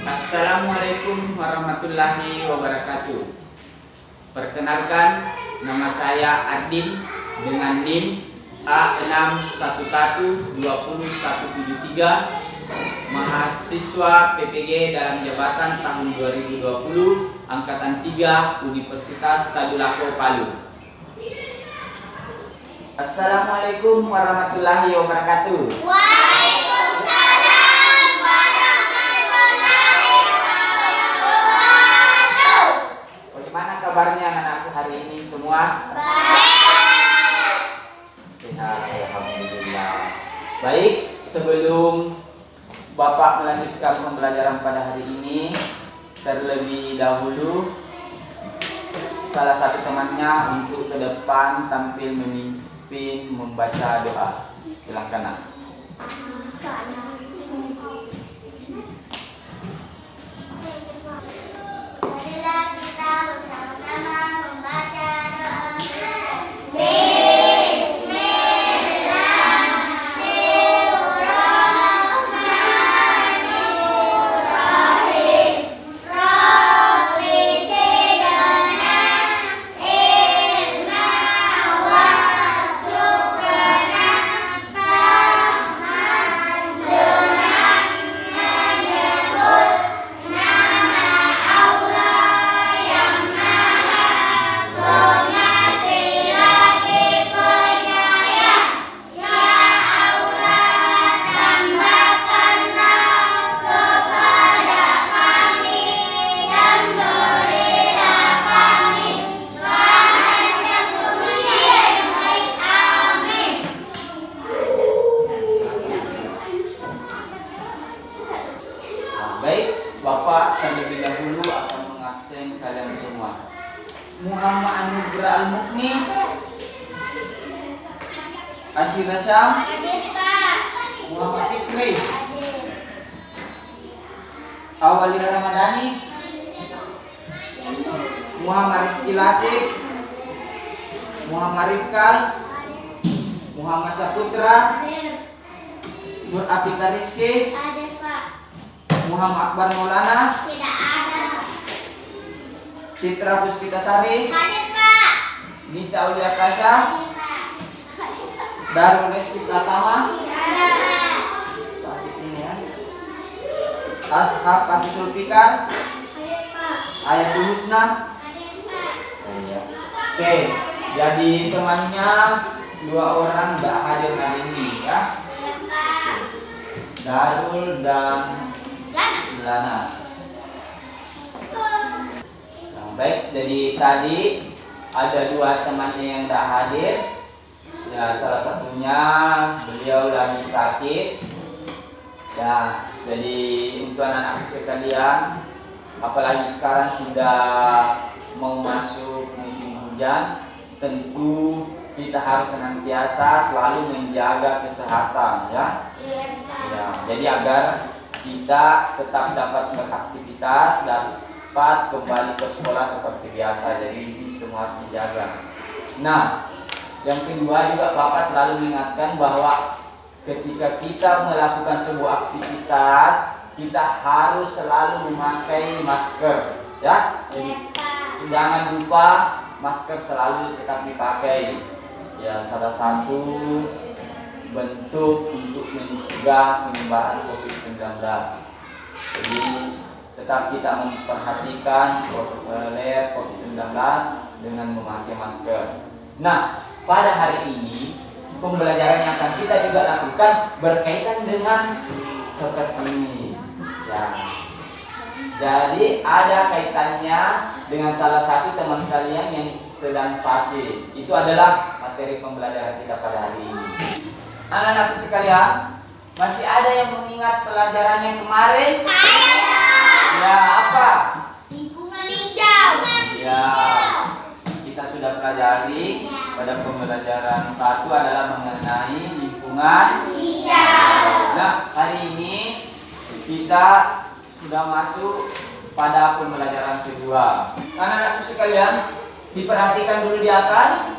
Assalamualaikum warahmatullahi wabarakatuh. Perkenalkan, nama saya Ardin dengan NIM A61120173, mahasiswa PPG dalam jabatan tahun 2020, angkatan 3, Universitas Tadulako Palu. Assalamualaikum warahmatullahi wabarakatuh. Bagaimana kabarnya anak-anakku hari ini semua? Sehat, alhamdulillah. Baik, sebelum Bapak melanjutkan pembelajaran pada hari ini, terlebih dahulu salah satu temannya untuk ke depan tampil memimpin membaca doa. Silakan, Nak. Marilah kita bersama-sama membaca doa. Baik, Bapak terlebih dahulu akan mengabsen kalian semua. Muhammad Anugrah Al-Mukni, Asyir Syam, Muhammad Fikri, Awalia Ramadhani, Muhammad Rizky Latif, Muhammad Rifkal, Muhammad Saputra, Nur Afika Rizky, Muhammad Akbar Maulana, Tidak ada. Citra Puspitasari, Hadir, Pak. Nita Aulia Tasha, Darul Reski Pratama, Tidak ada, Pak. sakit ini ya. Ashab Atisul Fikar, Hadir, Pak. Ayatul Husna. Hadir, Pak. Oke, jadi temannya 2 orang nggak hadir hari ini ya, Hadir, Pak. Darul dan Lana. Nah, baik, jadi tadi ada 2 temannya yang tidak hadir. Ya, salah satunya beliau lagi sakit. Ya, jadi untuk anak-anak sekalian, apalagi sekarang sudah mau masuk musim hujan, tentu kita harus senantiasa selalu menjaga kesehatan ya. Iya, Pak. Ya, jadi agar kita tetap dapat beraktivitas, dapat kembali ke sekolah seperti biasa. Jadi ini semua harus dijaga. Nah, yang kedua juga Bapak selalu mengingatkan bahwa ketika kita melakukan sebuah aktivitas, kita harus selalu memakai masker, ya. Jadi Yes, Pak. jangan lupa masker selalu tetap dipakai. Ya, salah satu bentuk untuk mencegah penyebaran COVID-19. Jadi tetap kita memperhatikan protokol COVID-19 dengan memakai masker. Nah, pada hari ini pembelajaran yang akan kita juga lakukan berkaitan dengan seperti ini. Ya. Jadi ada kaitannya dengan salah satu teman kalian yang sedang sakit. Itu adalah materi pembelajaran kita pada hari ini. Anak-anakku sekalian, masih ada yang mengingat pelajaran yang kemarin? Saya dong. Ya, apa? Lingkungan hijau. Ya, kita sudah pelajari pada pembelajaran 1 adalah mengenai lingkungan Hijau. Nah, hari ini kita sudah masuk pada pembelajaran kedua. Anak-anakku sekalian, diperhatikan dulu di atas.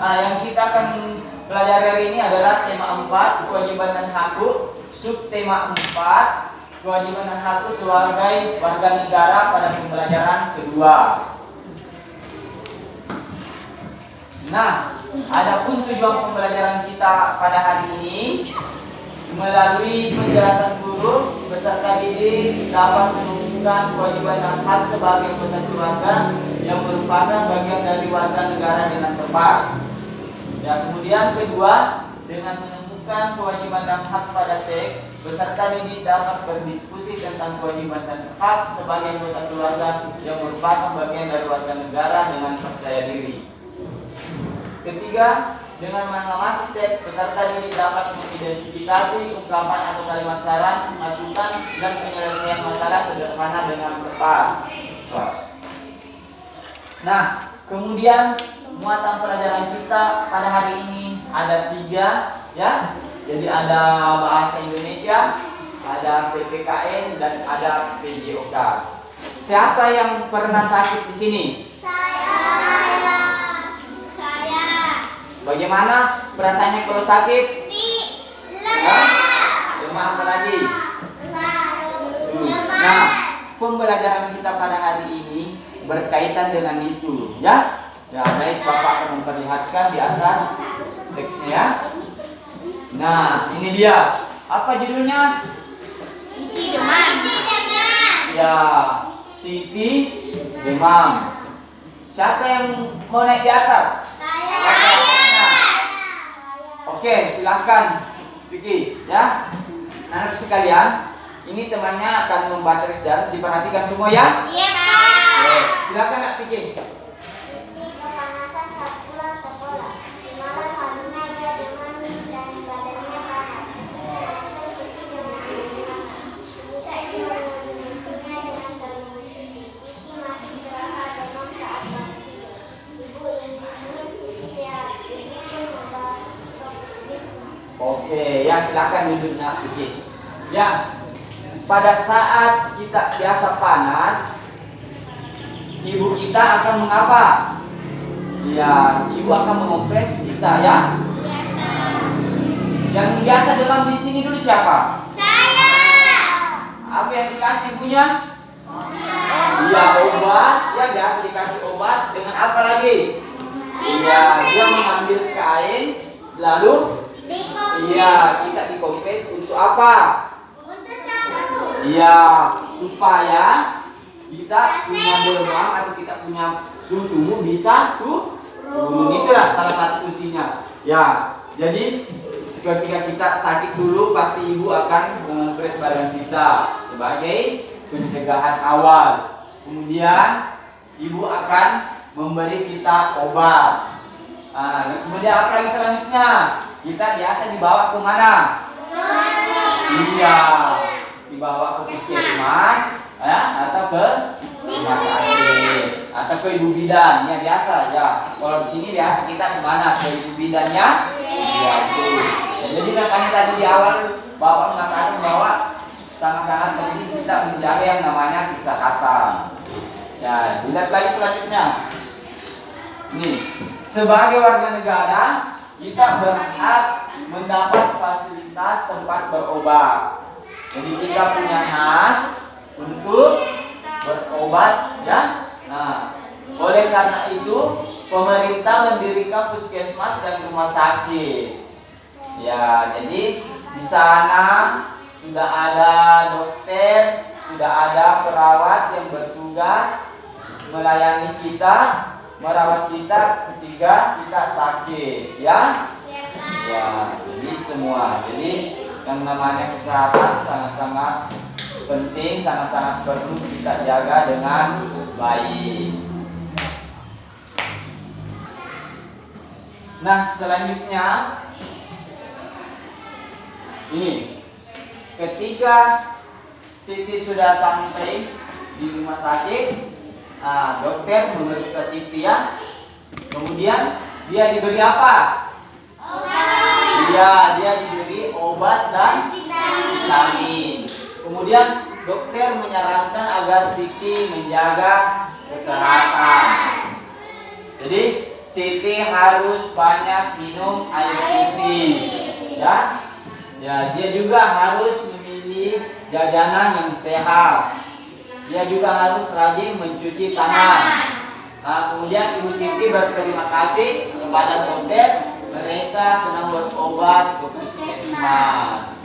Nah, yang kita akan pelajari hari ini adalah tema 4, kewajiban dan hakku. Subtema 4, kewajiban dan hak sebagai warga negara pada pembelajaran kedua. Nah, adapun tujuan pembelajaran kita pada hari ini melalui penjelasan guru beserta didik dapat menunjukkan kewajiban dan hak sebagai anggota keluarga yang merupakan bagian dari warga negara dengan tepat. Dan kemudian kedua, dengan menemukan kewajiban dan hak pada teks beserta didik dapat berdiskusi tentang kewajiban dan hak sebagai anggota keluarga yang merupakan bagian dari warga negara dengan percaya diri. Ketiga, dengan mengamati teks beserta didik dapat mengidentifikasi ungkapan atau kalimat saran, masukan, dan penyelesaian masalah sederhana dengan tepat. Nah, kemudian muatan pelajaran kita pada hari ini ada 3, ya. Jadi ada bahasa Indonesia, ada PPKN, dan ada PJOK. Siapa yang pernah sakit di sini? Saya. Bagaimana perasaannya kalau sakit? Lelah. Lemah apa lagi? Lemas. Nah, pembelajaran kita pada hari ini berkaitan dengan itu, ya. Ya, baik, Bapak akan memperlihatkan di atas teksnya, ya. Nah, ini dia. Apa judulnya? Siti demam. Ya, Siti demam. Siapa yang mau naik di atas? Saya. Oke, silakan Vicky, ya. Anak sekalian, ini temannya akan membaca risalah, diperhatikan semua, ya. Iya, Pak. Oke, silakan Kak Vicky. Siti kepanasan saat pulang sekolah. Semalam harinya ia demam dan badannya panas. Siti dengan anak-anak. Bisa ibu menyelimutinya dengan selimut. Siti masih terasa demam saat bangun tidur. Ibu ingin Siti lihat. Ibu pun membawa Siti ke puskesmas. Oke, ya silakan duduknya Vicky. Ya, pada saat kita biasa panas, ibu kita akan mengapa? Ya, ibu akan mengompres kita, ya. Yang biasa demam di sini dulu siapa? Saya. Apa yang dikasih ibunya? Iya, obat. Ya, biasa dikasih obat dengan apa lagi? Iya, dia mengambil kain, lalu iya, kita dikompres untuk apa? Untuk sembuh. Iya, supaya kita punya demam atau kita punya suhu tubuh bisa turun. Itulah salah satu kuncinya. Ya, jadi ketika kita sakit dulu pasti ibu akan mengompres badan kita sebagai pencegahan awal. Kemudian ibu akan memberi kita obat. Nah, kemudian apa lagi selanjutnya? Kita biasa dibawa ke mana? Iya, dibawa ke puskesmas, ya, atau ke rumah sakit, atau ke ibu bidan. Ya biasa, ya. Kalau di sini biasa kita kemana? Ke ibu bidannya? Iya itu. Jadi makanya tadi di awal Bapak mengatakan bahwa sangat-sangat penting kita menjaga yang namanya kesehatan. Ya, lihat lagi selanjutnya. Nih, sebagai warga negara kita berhak mendapat fasilitas tempat berobat. Jadi kita punya hak untuk berobat, ya. Nah, oleh karena itu pemerintah mendirikan puskesmas dan rumah sakit. Ya, jadi di sana sudah ada dokter, sudah ada perawat yang bertugas melayani kita, merawat kita ketika kita sakit, ya. Ya, jadi semua. Jadi yang namanya kesehatan sangat-sangat penting, sangat-sangat perlu kita jaga dengan baik. Nah, selanjutnya ini ketika Siti sudah sampai di rumah sakit, dokter memeriksa Siti, ya. Kemudian dia diberi apa? Iya, dia diberi obat dan vitamin. Kemudian dokter menyarankan agar Siti menjaga kesehatan. Jadi Siti harus banyak minum air putih, ya. Ya, dia juga harus memilih membeli jajanan yang sehat. Dia juga harus rajin mencuci tangan. Nah, kemudian Ibu Siti berterima kasih kepada dokter, mereka senang berobat ke puskesmas.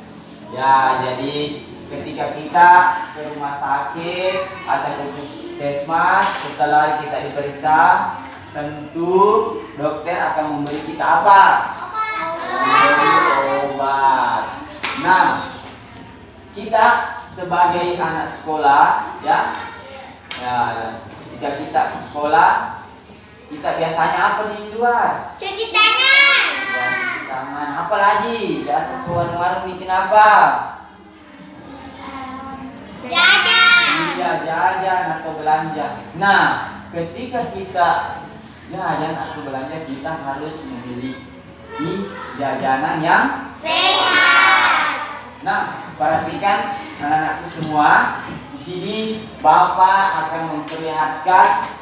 Ya, jadi ketika kita ke rumah sakit atau ke puskesmas, setelah kita diperiksa, tentu dokter akan memberi kita apa? Memberi obat. Nah, kita sebagai anak sekolah, ya, ketika kita sekolah, kita biasanya apa di luar? Cuci tangan. Ya, cuci tangan. Apa lagi? Biasa ke warung-warung bikin apa? Jajan. Iya, jajan atau belanja. Nah, ketika kita jajan atau belanja, kita harus memilih jajanan yang Sehat. Nah, perhatikan anak-anakku semua. Di sini Bapak akan memperlihatkan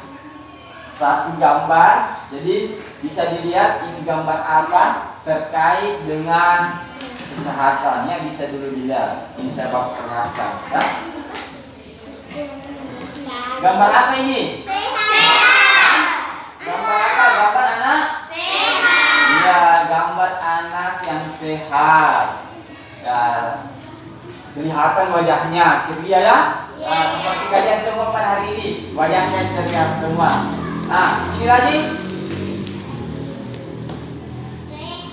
satu gambar. Jadi bisa dilihat ini gambar apa terkait dengan kesehatannya. Bisa dulu dilihat. Ini saya Bapak perlihatkan. Ya. Gambar apa ini? Sehat. Gambar apa? Gambar anak? Sehat. Iya, gambar anak yang sehat. Ya, kelihatan wajahnya ceria ya. Nah, seperti kalian semua pada hari ini wajahnya ceria semua. Nah, ini lagi.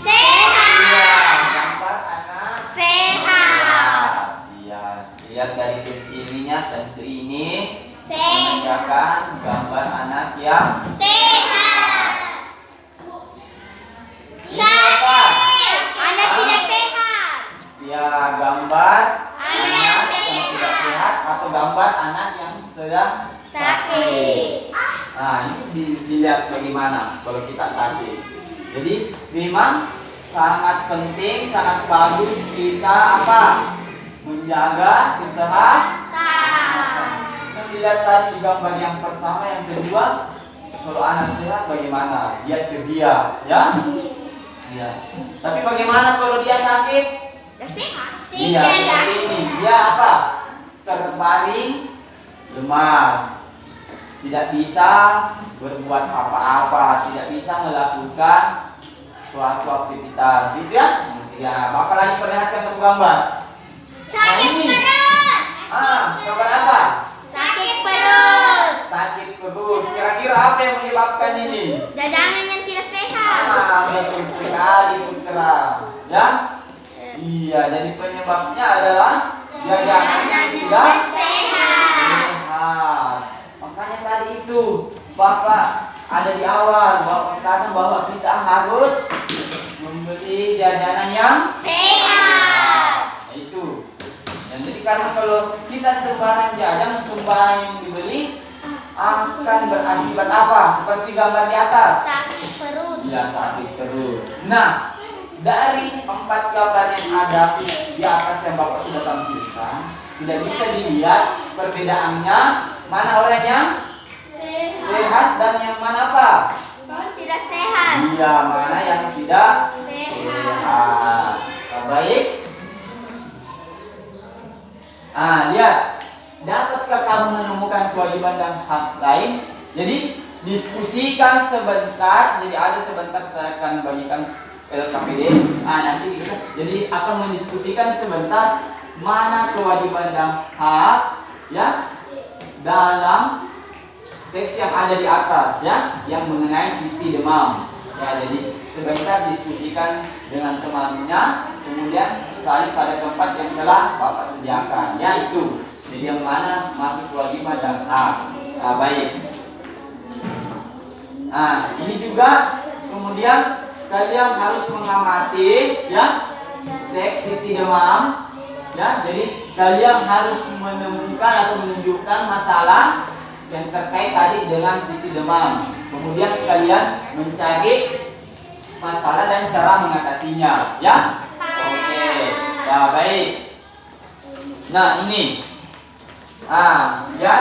Sehat. Iya, gambar anak Sehat. Iya, lihat dari kecilnya tentu ini Sehat. menunjukkan gambar anak yang Sehat. ini apa? Anak tidak sehat. Ya, gambar Anak anak yang tidak sehat atau gambar anak yang sedang sakit. Nah, ini dilihat bagaimana kalau kita sakit. Jadi memang sangat penting, sangat bagus kita apa? Menjaga kesehatan. Kita lihat tadi gambar yang pertama, yang kedua, kalau anak sehat bagaimana? Dia ceria, ya? Iya. Tapi bagaimana kalau dia sakit? Tidak sehat. Iya, seperti ini. Dia apa? Terbaring, lemas. Tidak bisa berbuat apa-apa, tidak bisa melakukan suatu aktivitas. Gitu ya? Ya, Bapak lagi perlihatkan satu gambar. Sakit ini. perut. Gambar apa? Sakit perut. Sakit perut. Kira-kira apa yang menyebabkan ini? Jajanan yang tidak sehat. Betul sekali, Putra. Ya? Iya, jadi penyebabnya adalah jajanan yang tidak sehat. Makanya tadi itu Bapak ada di awal, Bapak katakan bahwa kita harus membeli jajanan yang Sehat. Nah, itu. Dan jadi karena kalau kita sembarang jajan, sembarang yang dibeli akan berakibat apa? Seperti gambar di atas. Sakit perut. Iya, sakit perut. Nah, dari 4 gambar yang ada di atas yang Bapak sudah tampilkan, sudah bisa dilihat perbedaannya, mana orang yang sehat dan yang mana apa? Tidak sehat. Iya, mana yang tidak sehat. Nah, baik. Lihat. Dapatkah kamu menemukan kewajiban dan hak lain? Jadi, diskusikan sebentar. Jadi ada sebentar saya akan bagikan LKPD. Nanti kita jadi akan mendiskusikan sebentar mana kewajiban dan hak ya dalam teks yang ada di atas ya, yang mengenai Siti demam. Ya, jadi sebentar diskusikan dengan temannya, kemudian salin pada tempat yang telah Bapak sediakan. Ya, itu. Jadi yang mana masuk kewajiban dan hak. Baik. Ini juga kemudian kalian harus mengamati ya teks Siti demam. Ya, jadi kalian harus menemukan atau menunjukkan masalah yang terkait tadi dengan Siti demam. Kemudian kalian mencari masalah dan cara mengatasinya, ya. Oke. Ya, baik. Nah, ini. Ya.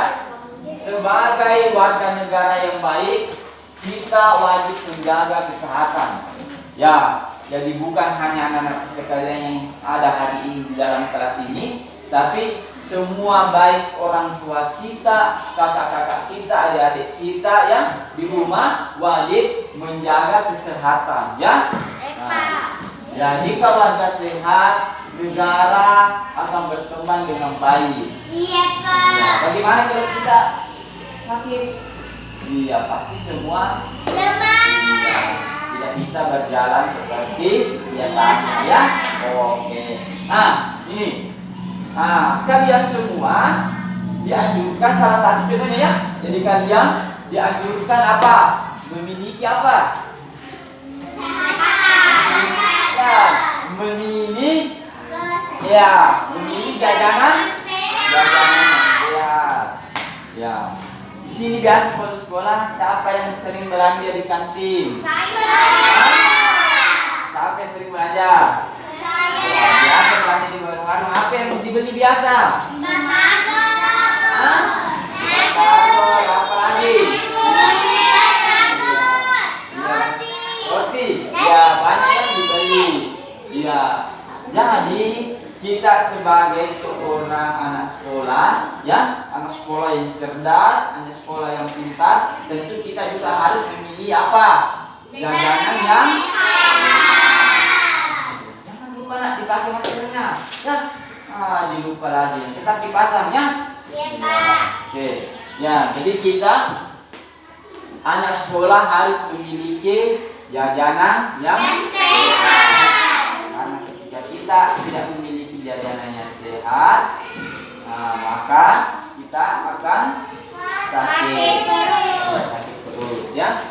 Sebagai warga negara yang baik, kita wajib menjaga kesehatan. Ya, jadi bukan hanya anak-anak sekalian yang ada hari ini di dalam kelas ini, tapi semua baik orang tua kita, kakak-kakak kita, adik-adik kita ya di rumah wajib menjaga kesehatan ya. Nah, jadi kalau warga sehat, negara akan berkembang dengan baik. Iya, Pak. Ya, bagaimana kalau kita sakit? Iya, pasti semua Lemah. iya, tidak bisa berjalan seperti biasanya ya. Oke. Nah, ini. Nah, kalian semua dianjurkan salah satu contohnya ya. Jadi kalian dianjurkan apa? Memiliki apa? Ya, memilih memilih jajanan sehat. Ya. Di sini biasa pada sekolah siapa yang sering belanja di kantin? Siapa yang sering belanja? Ya, biasa belanja di warung-warung. Apa yang dibeli biasa? Martabak, apa lagi? Roti. Ya, banyak yang dibeli. Ya. Jadi kita sebagai seorang anak sekolah, ya, anak sekolah yang cerdas, anak sekolah yang pintar, tentu kita juga harus memilih apa? Jajanan yang jangan lupa nak dipakai maskernya, ya. Dilupa lagi, tetap dipasangnya. Iya, Pak. Oke, ya, jadi kita anak sekolah harus memiliki jajanan yang sehat. Karena ketika kita tidak memiliki jajanan yang sehat, maka kita akan sakit perut ya.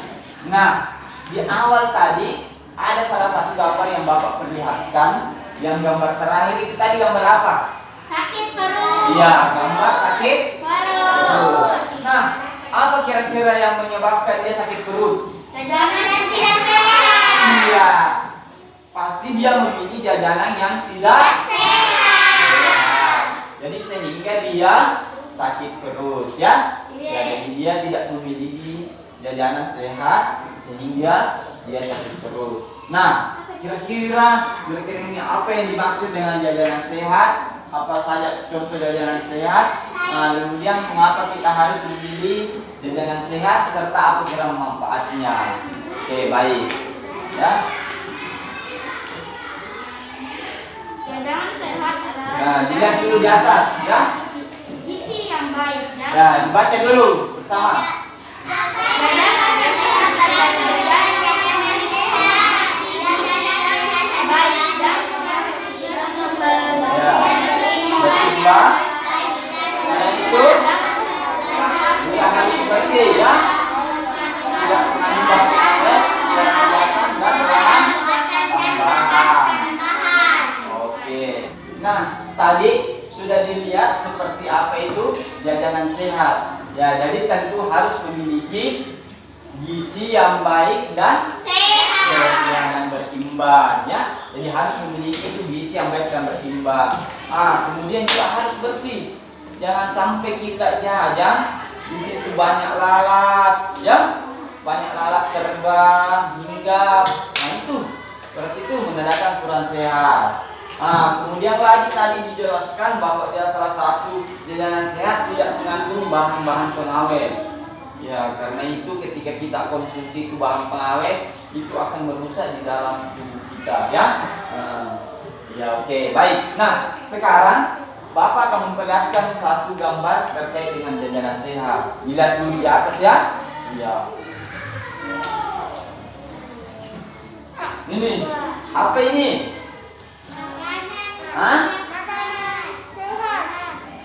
Nah, di awal tadi ada salah satu gambar yang Bapak perlihatkan. Yang gambar terakhir itu tadi gambar apa? Sakit perut. Iya, gambar sakit Perut. Nah, apa kira-kira yang menyebabkan dia sakit perut? Jajanan yang tidak sehat. Iya, pasti dia memilih jajanan yang tidak sehat. Jadi sehingga dia sakit perut ya. Ya, jadi dia tidak memiliki jajanan sehat sehingga dia sakit perut. Nah, kira-kira ini apa yang dimaksud dengan jajanan sehat? Apa saja contoh jajanan sehat? Kemudian mengapa kita harus memilih jajanan sehat serta apa kira manfaatnya? Oke, baik. Ya. Jajanan sehat adalah Nah, dilihat dulu di atas, ya. gizi yang baik ya. Ya, dibaca dulu bersama. Jajanan yang sehat adalah jajanan yang baik dan Ya. Berjumlah. Dan itu bukan harus bersih ya. Tidak mengandung bahan dan bahan tambahan. Oke. Nah, tadi sudah dilihat seperti apa itu jajanan sehat. Ya, jadi tentu harus memiliki gizi yang baik dan sehat dan berimbang ya. Jadi harus memiliki itu gizi yang baik dan berimbang. Kemudian juga harus bersih. Jangan sampai kita jajan di situ banyak lalat ya. Banyak lalat terbang, hinggap. Nah, itu berarti itu menandakan kurang sehat. Kemudian lagi tadi dijelaskan bahwa dia salah satu jajanan sehat tidak mengandung bahan-bahan pengawet. Ya, karena itu ketika kita konsumsi itu bahan pengawet itu akan merusak di dalam tubuh kita ya. Ya, oke, baik. Nah, sekarang Bapak akan memperlihatkan satu gambar terkait dengan jajanan sehat. Dilihat dulu di atas ya. Ya. Ini apa ini?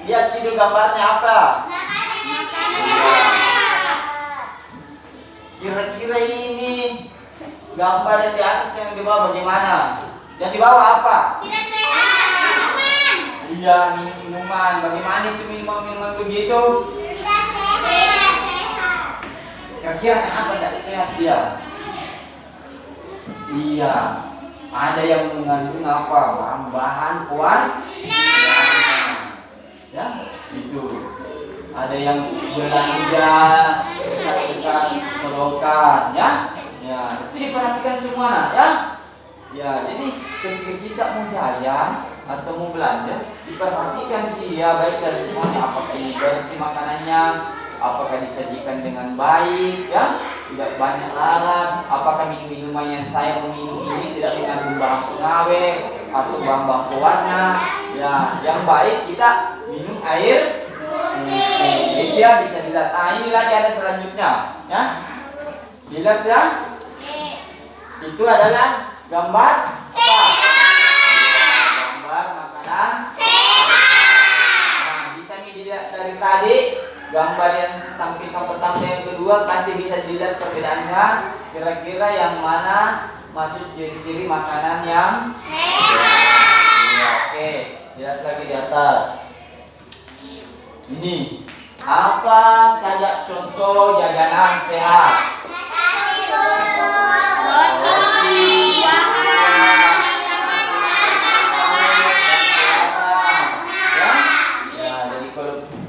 Lihat dulu gambarnya apa? Kira-kira ini gambar yang di atas yang di bawah bagaimana? Yang di bawah apa? tidak sehat. Iya, minuman. Bagaimana itu minuman begitu? Tidak sehat. Kira-kira apa tidak sehat dia? Iya, ada yang mengandung apa? Bahan-bahan ya, itu. Ada yang belanja dekat selokan, ya. Ya, itu diperhatikan semua, ya. Ya, jadi ketika kita mau jajan, atau mau belanja, diperhatikan dia baik dari semuanya, apakah ini bersih makanannya, apakah disajikan dengan baik, ya, tidak banyak lalat, apakah minuman yang saya minum ini tidak mengandung bahan pengawet atau bahan-bahan pewarna, ya, yang baik kita minum air putih. Jadi dia bisa dilihat. Nah, ini lagi ada selanjutnya, ya, dilihat ya, itu adalah gambar apa? Gambar makanan sehat. Nah, bisa dilihat dari tadi gambar yang tampilkan pertama dan yang kedua pasti bisa dilihat perbedaannya. Kira-kira yang mana masuk ciri-ciri makanan yang sehat? Ya, oke, lihat lagi di atas. Ini apa saja contoh jajanan sehat?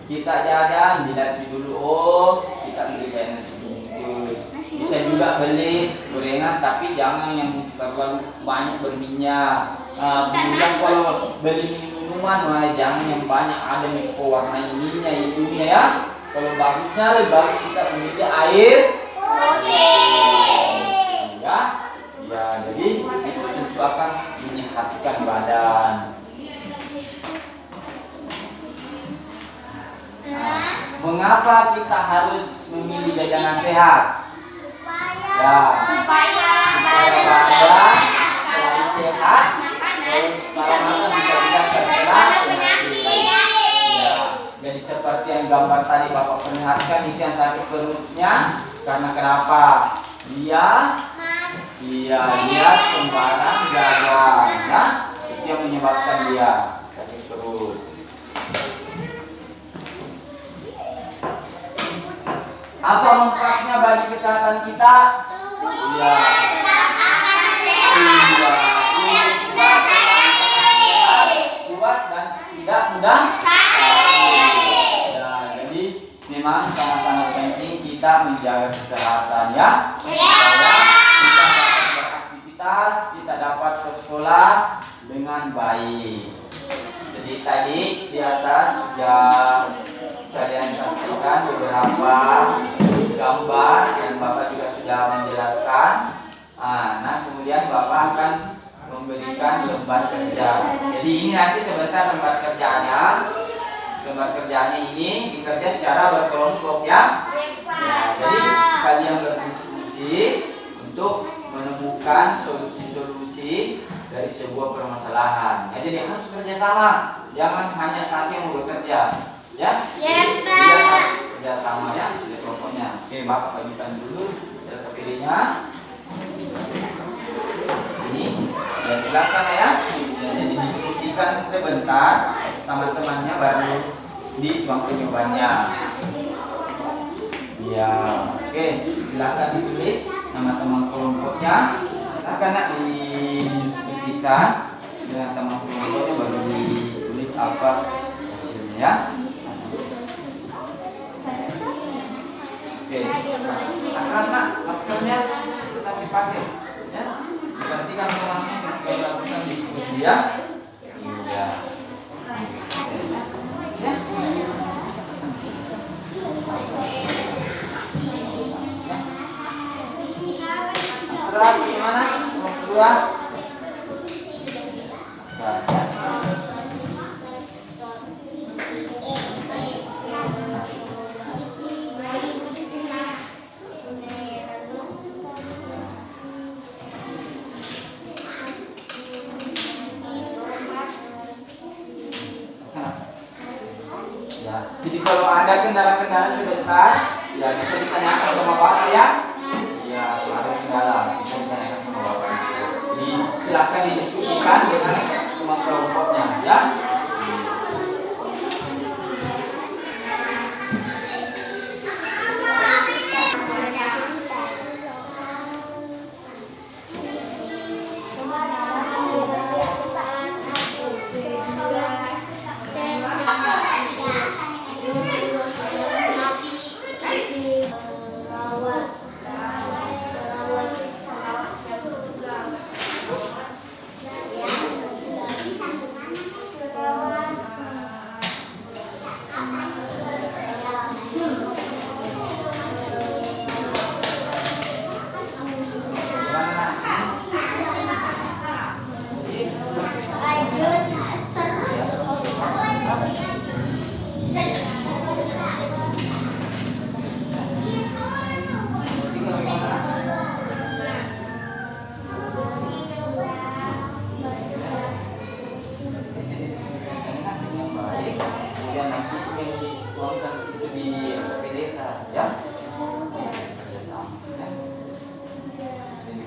Kita jajan dilihat dulu, oh kita beli kayak nasi bungkus, bisa juga beli gorengan tapi jangan yang terlalu banyak berminyak. Kemudian kalau beli minuman jangan yang banyak ada pewarna ininya itunya, ya. Kalau bagusnya lebih bagus kita memilih air putih, ya. Ya, jadi itu tentu akan menyehatkan badan. Mengapa kita harus memilih jajanan sehat? Supaya badan selalu sehat, kalau makan bisa terserap penyakit. Ya, jadi seperti yang gambar tadi Bapak perlihatkan itu yang sakit perutnya, karena kenapa? Dia sembarang jajan, ya, itu yang menyebabkan dia sakit perut. Apa manfaatnya bagi kesehatan kita? Ya, kuat dan tidak mudah sakit. Ya, jadi memang sangat-sangat penting kita menjaga kesehatan, ya. Supaya kita dapat beraktivitas, kita dapat ke sekolah dengan baik. Jadi tadi di atas sudah kalian saksikan beberapa gambar dan Bapak juga sudah menjelaskan. Nah, kemudian Bapak akan memberikan lembar kerja. Jadi ini nanti sebentar lembar kerjanya. Lembar kerjanya ini dikerja secara berkelompok, ya. Jadi kalian berdiskusi untuk menemukan solusi-solusi dari sebuah permasalahan. Ya, jadi harus kerjasama, jangan hanya satu yang bekerja. Ya, dia harus kerjasama, ya, pokoknya. Oke, Bapak bagikan dulu LKPD-nya. Ini, ya silakan, ya. Jadi diskusikan sebentar sama temannya baru di bangku jawabannya. Ya, oke, silakan ditulis nama teman kelompoknya. Silakan nak didiskusikan dengan teman kelompoknya baru ditulis apa hasilnya, ya. Oke, asal nak maskernya tetap dipakai, ya. Berarti kan teman-teman yang sudah melakukan diskusi, ya. Iya. Ya. Asal gimana? Nomor kedua. Jadi kalau ada kendala-kendala sebentar, ya bisa ditanyakan sama Bapak, ya. Iya, kalau ada kendala bisa ditanyakan sama Bapak. Jadi silakan didiskusikan dengan teman kelompoknya, ya.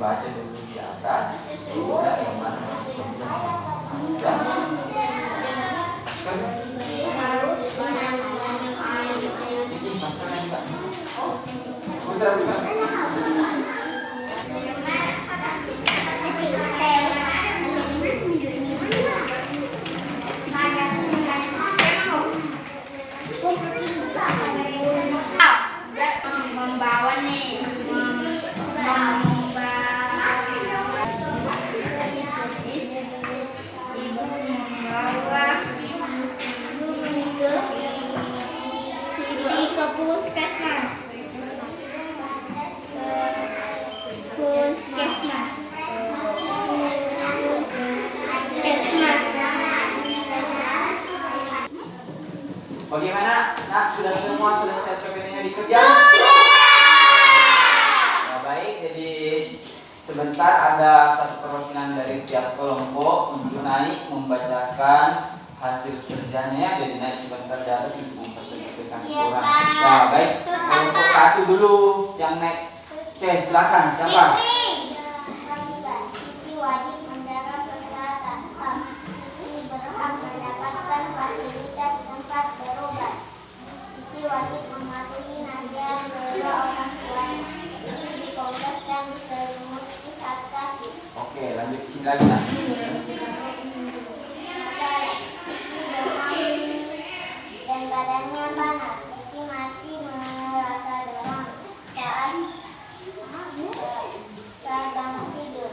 dibaca dulu di atas, kemudian yang mana ya. Ini masalah enggak? Bukan. Membawa nih ke puskesmas. Bagaimana? Nah, sudah semua selesai PPT-nya dikerjakan? Ya, baik, jadi sebentar ada satu perwakilan dari tiap kelompok untuk naik membacakan hasil kerjanya. Jadi naik sebentar di atas untuk mempresentasikan skor. Ya, baik. Kelompok satu dulu yang naik. Oke, silakan. Siapa? Siti wajib menjaga kesehatan. Siti berhak mendapatkan fasilitas tempat berobat. Siti wajib mematuhi nasihat kedua orang tuanya. Siti dikompres diselimuti saat sakit. Oke, lanjut ke sini lagi, Nak. Siti demam dan badannya panas. Siti masih merasa demam saat bangun tidur.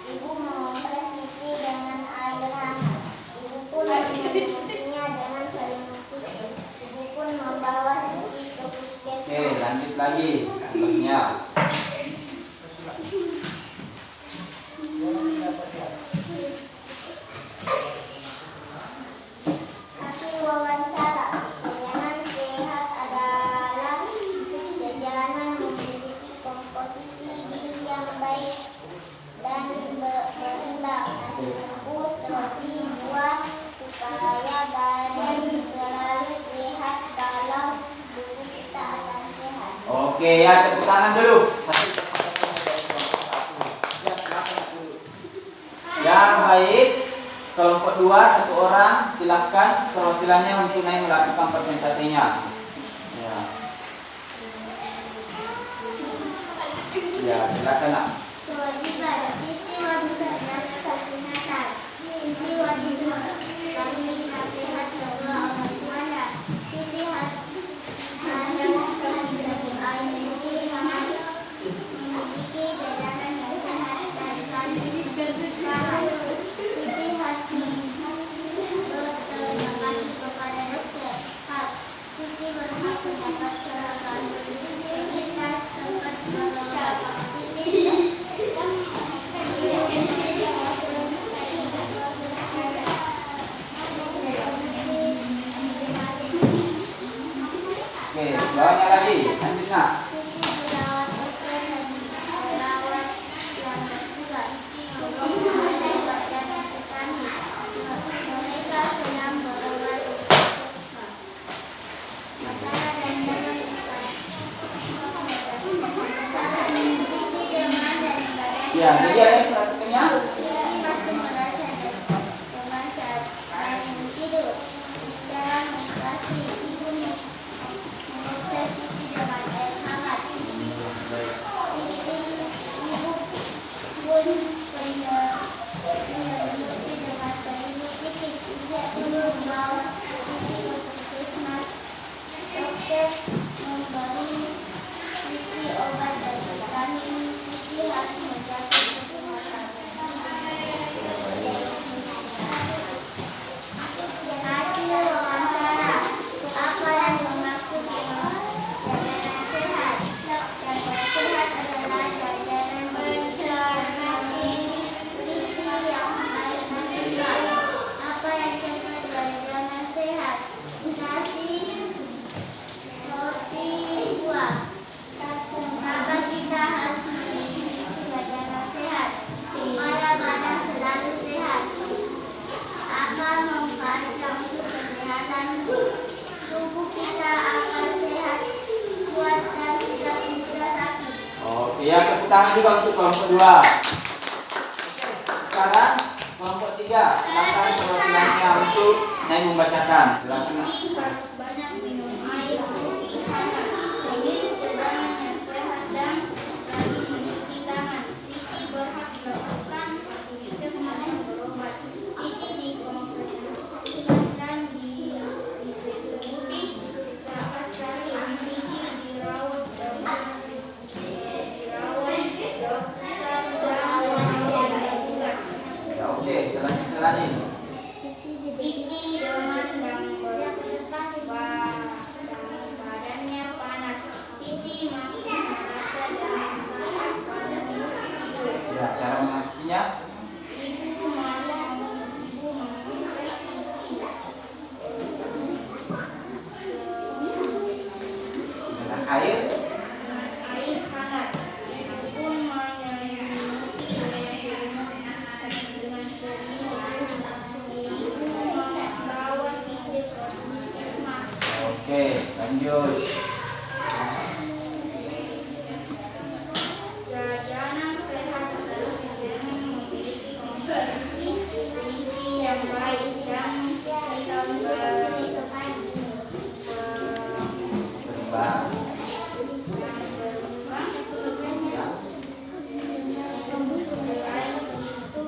Ibu mengompres Siti dengan air hangat. Ibu pun menyelimutinya dengan selimut tipis. Ibu pun membawa Siti ke puskesmas. Oke, lanjut lagi. Contohnya. Hasil wawancara. Jajanan sehat adalah jajanan memiliki komposisi gizi yang baik dan berimbang. Nasi bungkus, roti, buah supaya badan selalu sehat kalau tubuh kita akan sehat. Oke, ya, tepuk tangan dulu. Ya, baik. Kelompok 2, satu orang, silakan perwakilannya untuk naik melakukan presentasinya. Ya. Ya, silakan, Nak. Kewajiban. Siti wajib menjaga kesehatan. Siti wajib mematuhi nasihat kedua orang tuanya. Siti harus air putih hangat, memiliki jajanan yang sehat dan kami sekarang. Siti harus berterima kasih kepada dokter. Siti berhak mendapatkan fasilitas tempat berobat. Oke, bawahnya lagi. Lanjut, Nak. Siti dirawat dokter dan perawat yang bertugas. Memakai badan petani. Mereka sedang berobat di puskesmas. Masalah dan jangan lupa. Siti demam dan badan. Ya, jadi ada perhatiannya. Siti masih merasa demam saat bangun tidur. Secara mengatasi ibu mengompres Siti dengan air hangat. Ibu pun menyelimuti dengan selimut tipis. Ibu pun membawa Siti ke puskesmas. Dokter memberi Siti obat dan vitamin. Siti harus menjaga kesehatan. Hasil wawancara. Apa yang dimaksud dengan jajanan sehat? Jajanan sehat adalah jajanan bernutrisi yang baik dan sehat. Apa yang disebut jajanan sehat? Nasi, roti, buah. Maka kita harus memiliki jajanan sehat supaya badan selalu sehat. Apa manfaat yang kesehatan tubuh kita akan sehat, kuat dan tidak mudah sakit. Oke, ya, tepuk tepuk tangan juga untuk kelompok 2. Sekarang kelompok 3, silakan perwakilannya untuk naik membacakan. Silakan. Siti harus banyak minum air putih hangat demi keterangan yang sehat dan rajin mencuci tangan. Siti berhak melakukan fasilitas makan berobat. Siti dikonsultasikan dan diselimuti saat sehari. Siti dirawat dokter dan tugas. Ya, oke, selanjutnya lagi. Siti demam dan badannya panas. Siti masih merasa demam saat pada tidur. Ya, cara mengatasinya. Ibu meminta Siti Dengan air. air hangat. Ibu pun menyelimuti dengan selimut. Ibu membawa Siti ke puskesmas. Oke, lanjut. Jajanan sehat memiliki komposisi gizi yang baik dan tidak berimbang. Berimbang. Ya. Selain itu,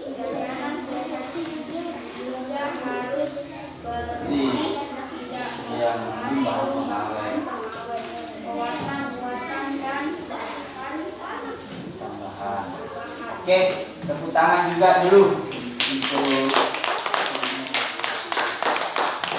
jajanan sehat juga harus bergizi tidak Yang berimbang pengawet. pewarna-pewarna dan Tambahan. Oke, tepuk tangan juga dulu untuk.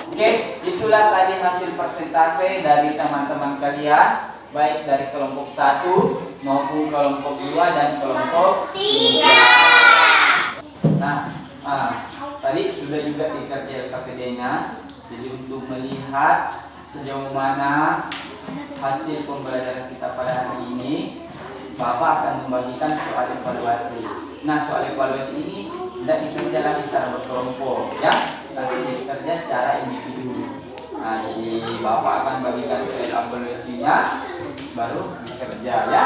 Oke, itulah tadi hasil persentase dari teman-teman kalian, baik dari kelompok 1 maupun kelompok 2 dan kelompok 3. Nah, tadi sudah juga dikerjakan KPD-nya. Jadi untuk melihat sejauh mana hasil pembelajaran kita pada hari ini, Bapak akan membagikan soal evaluasi. Nah, soal evaluasi ini tidak dikerja lagi secara berkelompok, ya, tapi dikerja secara individu. Nah, jadi Bapak akan bagikan soal evaluasinya, baru dikerja, ya.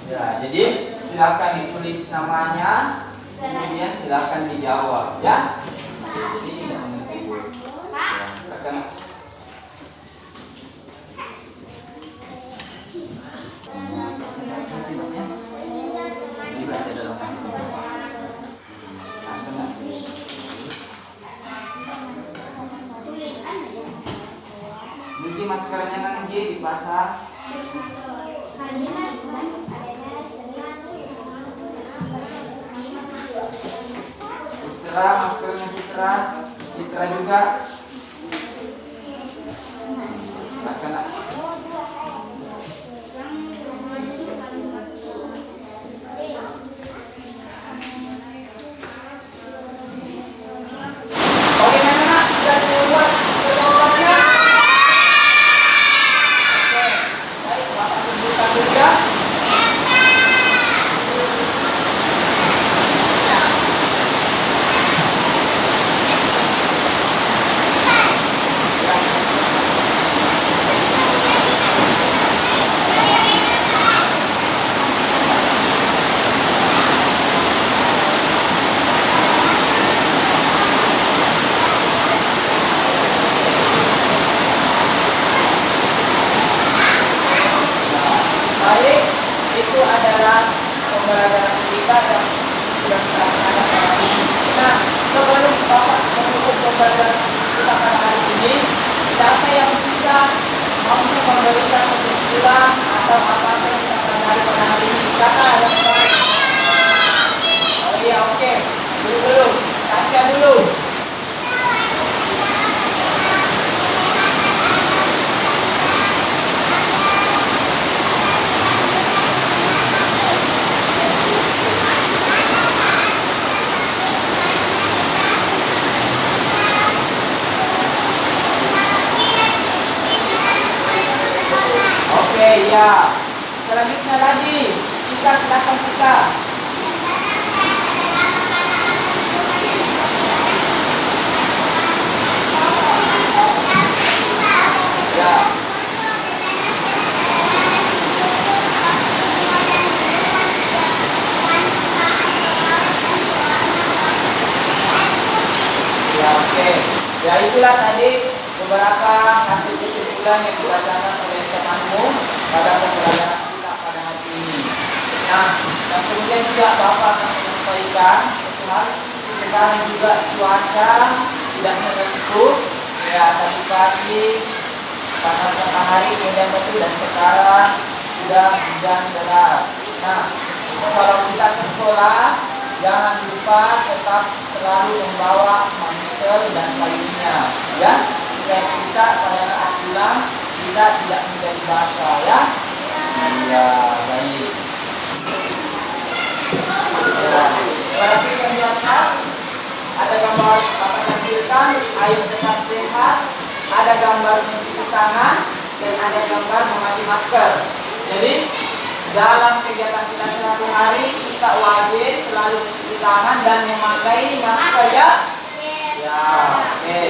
Ya, jadi silakan ditulis namanya, kemudian silakan dijawab, ya. Jadi tidak menunggu. Ya, silakan. Dibaca dalam Mungkin maskernya nanti dipasang. Citra, maskernya Citra, Citra juga. Silakan. Oke, anak-anak, sudah buat jawabannya. Oke, baik, Bapak tunjukkan dulu ya. Baik, itu adalah pembelajaran kita yang sudah kita lakukan hari ini. Nah, sebelum Bapak menutup pembelajaran kita pada hari ini, siapa yang bisa mampu memberikan kesimpulan atau apa yang kita pelajari pada hari ini? Siapa yang bisa? Oh iya, oke. Dulu, Tasya dulu. Oke, ya. Selanjutnya lagi, kita silakan kita. Oke, ya itulah tadi beberapa hasil kesimpulan yang dibacakan oleh temanmu pada pembelajaran kita pada hari ini. Nah, dan kemudian juga Bapak akan menyampaikan sekarang juga cuaca tidak menentu. Ya, tadi pagi panas matahari kemudian betul dan sekarang sudah hujan deras. Nah, kalau kita ke sekolah jangan lupa tetap selalu membawa masker dan lainnya, ya, supaya kita pada saat pulang kita tidak menjadi basah, ya. Iya, baik. Ya, berarti yang di atas ada gambar Bapak tampilkan air tetap sehat, ada gambar mencuci tangan, dan ada gambar memakai masker. Jadi dalam kegiatan kita sehari-hari kita wajib selalu mencuci tangan dan memakai masker, ya. Ya, oke.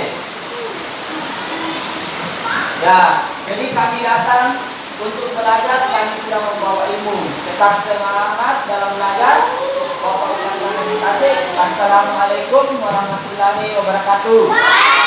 Ya, jadi kami datang untuk belajar, kami sudah membawa ilmu. Tetap semangat dalam belajar. Bapak Ibu terima kasih. Assalamualaikum warahmatullahi wabarakatuh.